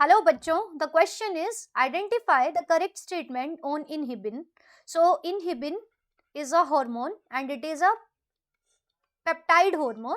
Hello बच्चों, the question is identify the correct statement on inhibin. So inhibin is a hormone and it is a peptide hormone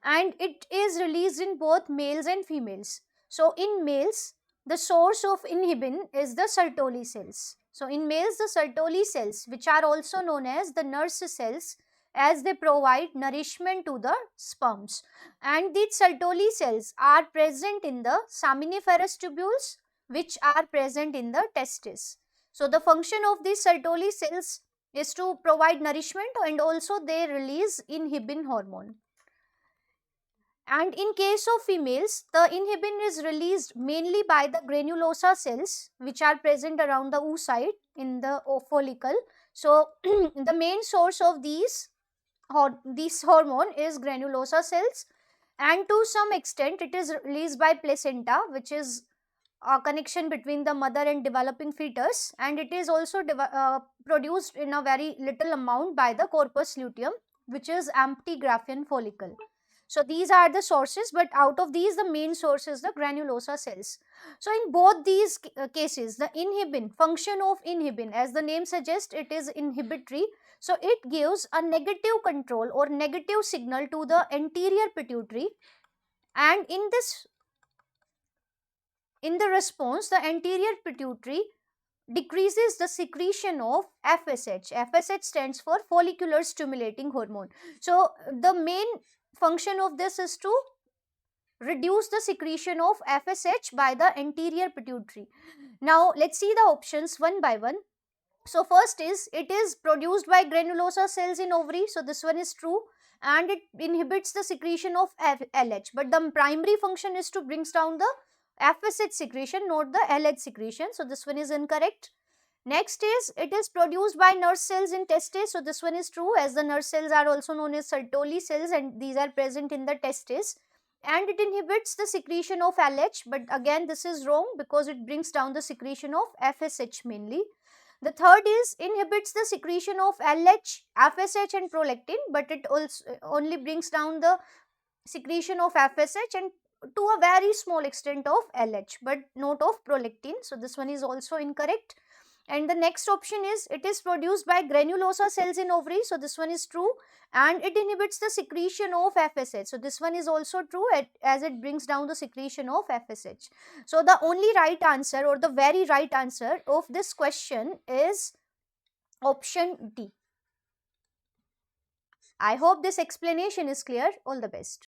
and it is released in both males and females. So in males, the source of inhibin is the Sertoli cells. So in males, the Sertoli cells, which are also known as the nurse cells, as they provide nourishment to the sperms. And these Sertoli cells are present in the seminiferous tubules, which are present in the testes. So the function of these Sertoli cells is to provide nourishment, and also they release inhibin hormone. And in case of females, the inhibin is released mainly by the granulosa cells, which are present around the oocyte in the follicle. So the main source of this hormone is granulosa cells, and to some extent it is released by placenta, which is a connection between the mother and developing fetus, and it is also produced in a very little amount by the corpus luteum, which is empty Graafian follicle. So these are the sources, but out of these the main source is the granulosa cells. So in both these cases, the inhibin, function of inhibin, as the name suggests, it is inhibitory. So it gives a negative control or negative signal to the anterior pituitary, and in the response, the anterior pituitary decreases the secretion of FSH. FSH stands for follicular stimulating hormone. So the main function of this is to reduce the secretion of FSH by the anterior pituitary. Now let's see the options one by one. So first is, it is produced by granulosa cells in ovary. So this one is true, and it inhibits the secretion of LH. But the primary function is to brings down the FSH secretion, not the LH secretion. So this one is incorrect. Next is, it is produced by nurse cells in testes. So this one is true, as the nurse cells are also known as Sertoli cells, and these are present in the testes. And it inhibits the secretion of LH, but again this is wrong because it brings down the secretion of FSH mainly. The third is, inhibits the secretion of LH, FSH and prolactin, but it also only brings down the secretion of FSH and to a very small extent of LH, but not of prolactin. So this one is also incorrect. And the next option is, it is produced by granulosa cells in ovary. So this one is true, and it inhibits the secretion of FSH. So this one is also true, as it brings down the secretion of FSH. So the only right answer, or the very right answer of this question, is option D. I hope this explanation is clear. All the best.